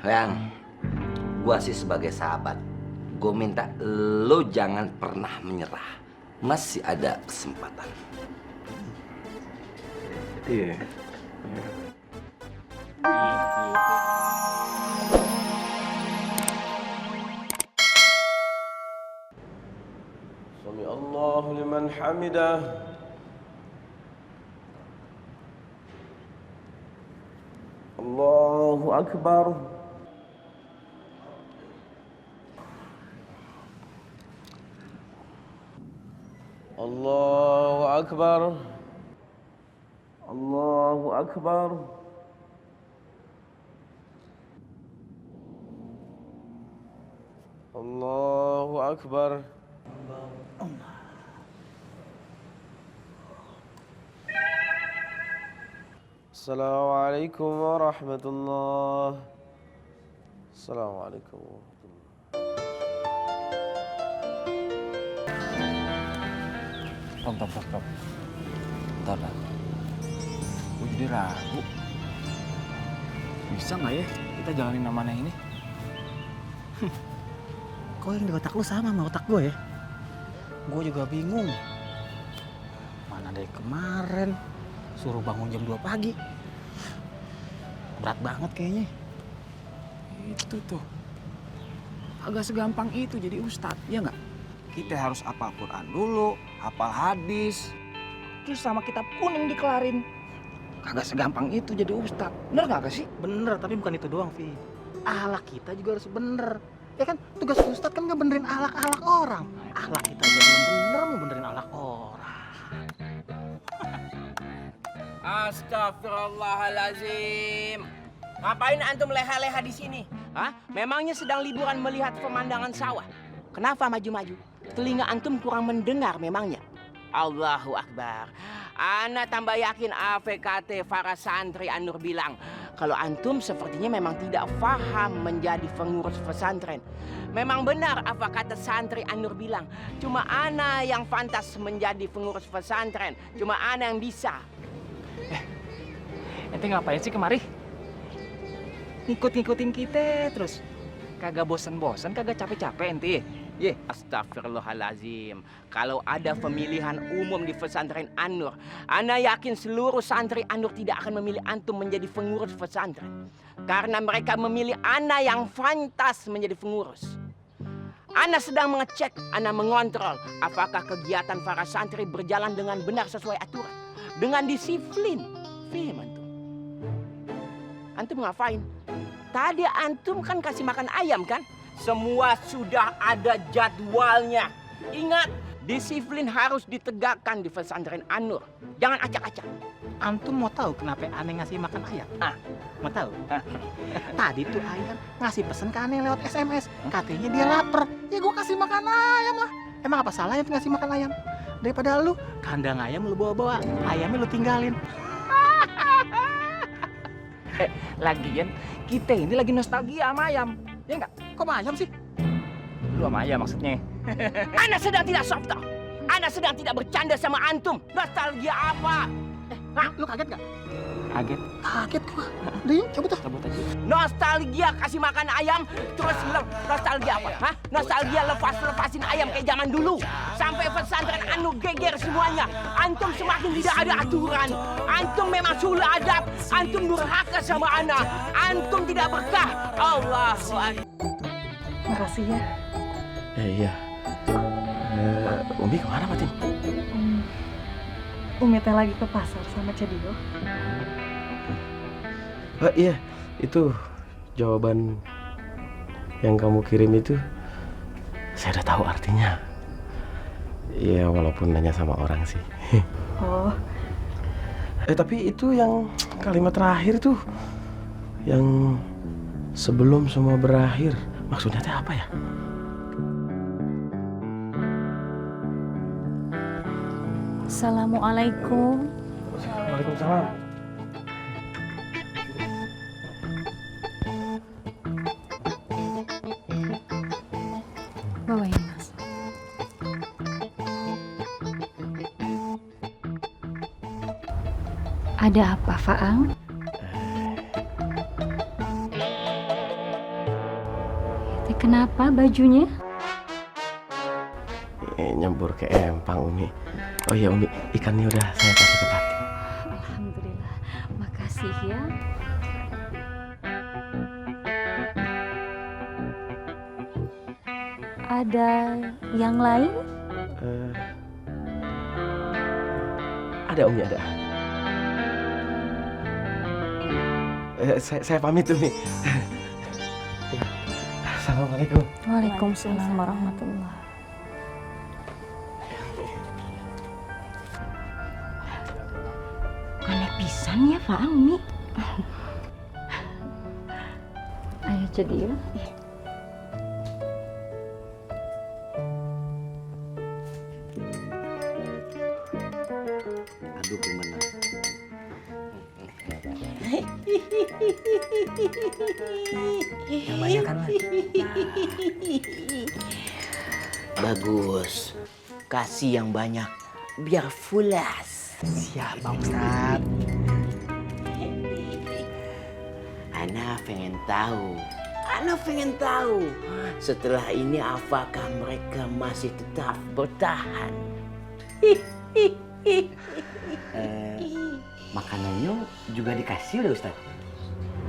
Yang gua sih sebagai sahabat, gua minta lo jangan pernah menyerah. Masih ada kesempatan. Iya. Sami Allahu liman hamidah. Allahu akbar. Allahu akbar. Allahu akbar. Allahu akbar. Assalamualaikum warahmatullah. Assalamualaikum warahmatullah. Stop. Bentar, Bang. Gue jadi ragu. Bisa nggak ya kita jalanin amanah ini? Kok yang di otak lu sama otak gue ya? Gue juga bingung. Mana dari kemarin suruh bangun jam 2 pagi. Berat banget kayaknya. Itu tuh. Agak segampang itu jadi ustadz, ya nggak? Kita harus hafal Quran dulu, hafal hadis. Terus sama kitab kuning dikelarin. Kagak segampang itu jadi ustadz. Bener nggak sih? Bener, tapi bukan itu doang, Vi. Ahlak kita juga harus bener. Ya kan, tugas ustadz kan nggak benerin ahlak-ahlak orang. Ahlak kita aja belum bener, mau benerin ahlak orang. Astagfirullahalazim. Ngapain antum leha-leha di sini? Hah? Memangnya sedang liburan melihat pemandangan sawah? Kenapa maju-maju? Telinga antum kurang mendengar memangnya? Allahu Akbar. Ana tambah yakin AVKT para santri An-Nur bilang kalau antum sepertinya memang tidak paham menjadi pengurus pesantren. Memang benar apa kata santri An-Nur bilang, cuma ana yang pantas menjadi pengurus pesantren, cuma ana yang bisa. Ente ngapain sih kemari? Ngikut-ngikutin kita terus. Kagak bosen-bosen, kagak capek-capek ente. Ye, astagfirullahalazim. Kalau ada pemilihan umum di pesantren An-Nur, ana yakin seluruh santri An-Nur tidak akan memilih antum menjadi pengurus pesantren. Karena mereka memilih ana yang fantas menjadi pengurus. Ana sedang mengecek, ana mengontrol apakah kegiatan para santri berjalan dengan benar sesuai aturan, dengan disiplin. Faham antum? Antum ngapain? Tadi antum kan kasih makan ayam kan? Semua sudah ada jadwalnya. Ingat, disiplin harus ditegakkan di pesantren An-Nur. Jangan acak-acak. Antum mau tahu kenapa aneh ngasih makan ayam? Mau tahu? Tadi tuh ayam ngasih pesen ke aneh lewat SMS. Katanya dia lapar. Ya gue kasih makan ayam lah. Emang apa salah ya ngasih makan ayam? Daripada lu, kandang ayam lu bawa-bawa, ayamnya lu tinggalin. Lagian kita ini lagi nostalgia sama ayam. Ya enggak? Kok sama ayam sih? Lu sama ayam maksudnya. Ana sedang tidak soft talk. Ana sedang tidak bercanda sama antum. Nostalgia apa? Lu kaget gak? Kaget. Kaget gua. Udah yuk, cabut ah. Cabut aja. Nostalgia kasih makan ayam, terus nostalgia apa? Hah? Nostalgia lepasin ayam kayak zaman dulu. Sampai pesantren An-Nur geger semuanya. Antum semakin tidak ada aturan. Antum memang sulit adab. Antum durhaka sama ana. Antum tidak berkah. Allahu Akbar. Makasih ya. Iya. Umi kemana, Matin? Umi teh lagi ke pasar sama Cedio. Iya, itu jawaban yang kamu kirim itu saya udah tahu artinya. Iya, walaupun nanya sama orang sih. Oh, Tapi itu yang kalimat terakhir tuh, yang sebelum semua berakhir, maksudnya teh apa ya? Assalamualaikum. Waalaikumsalam. Bawain mas. Ada apa, Faang? Kenapa bajunya? Nyembur ke empang, Umi. Oh iya, Umi, ikannya udah saya kasih ke Fatin. Alhamdulillah. Makasih ya. Ada yang lain? Ada, Umi, ada. Saya pamit, Umi. Assalamualaikum. Waalaikumsalam warahmatullahi. Aneh pisan ya, Pak Umi. Ayo jadi ya. Aduh, gimana? Yang banyak kan, Man? Bagus. Kasih yang banyak biar fulas. Siap, Bang Ustad. Ana pengen tahu. Setelah ini apakah mereka masih tetap bertahan? Makanannya juga dikasih udah, Ustad?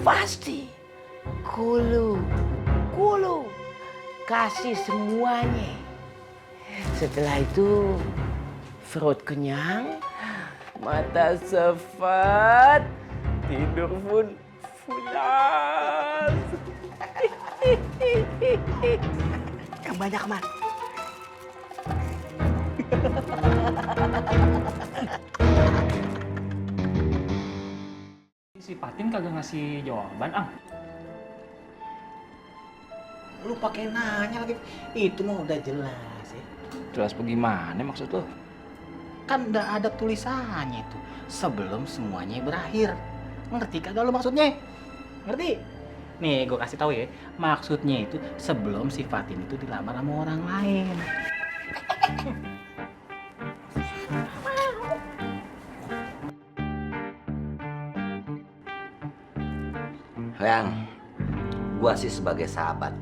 Pasti. Kulu. Kasih semuanya. Setelah itu perut kenyang, mata sefat, tidur pun pulas. Yang banyak, Man. Si Fatin kagak ngasih jawaban, Ang. Lu pakai nanya lagi. Itu mah udah jelas ya. Jelas bagaimana maksud lo? Kan udah ada tulisannya itu. Sebelum semuanya berakhir. Ngerti kagak lu maksudnya? Ngerti? Nih, gue kasih tahu ya. Maksudnya itu sebelum si Fatin itu dilamar sama orang lain. Yang gua sih sebagai sahabat,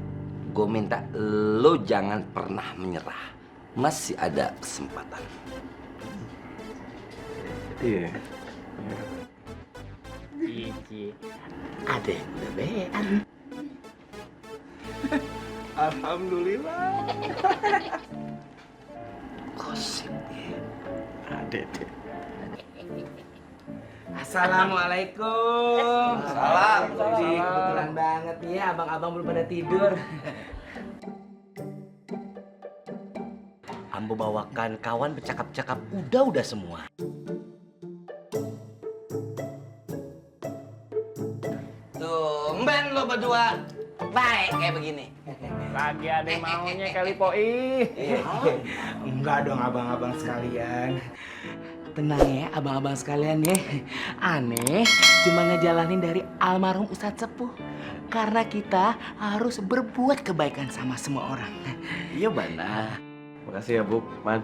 gua minta lo jangan pernah menyerah. Masih ada kesempatan. Iya. Iki. Ada yang bebean. Alhamdulillah. Gosip ya. Ada deh. Assalamualaikum. Salam. Jadi kebetulan banget nih ya, abang-abang belum pada tidur. Ambo bawakan kawan bercakap-cakap udah semua. Tumben lo berdua baik kayak begini. Lagi ada maunya kali Poi. Enggak dong, abang-abang sekalian. Tenang ya, abang-abang sekalian ya. Aneh cuma ngejalanin dari almarhum Ustadz Sepuh. Karena kita harus berbuat kebaikan sama semua orang. Iya benar. Makasih ya, Bu. Man.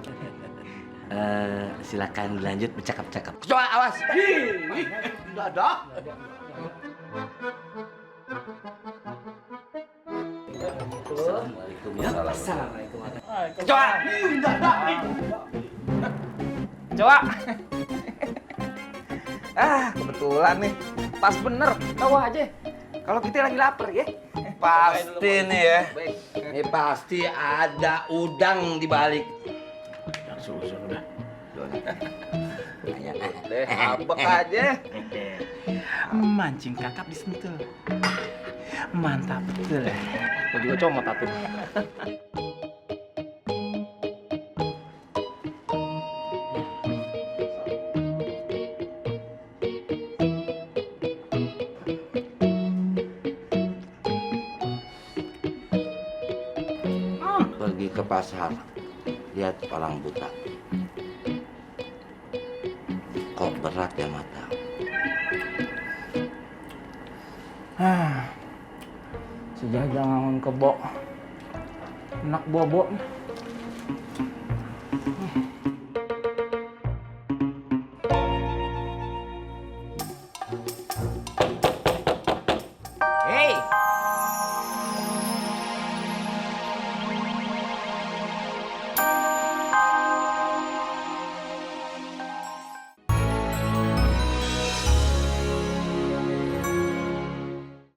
Silakan lanjut bercakap-cakap. Coba awas. Enggak ada. Assalamualaikum ya. Assalamualaikum. Coba. Coba. Kebetulan nih. Pas bener. Tahu aja. Kalau kita lagi lapar ya. Pasti nih ya. Ini pasti ada udang di balik. Susun udah. Abek aja. Mancing kakap disentul. Mantap betul. Gue juga comot atuh. Pergi ke pasar, lihat orang buta. Kok berat ya mata? Sejak jangan kebo. Enak bobo.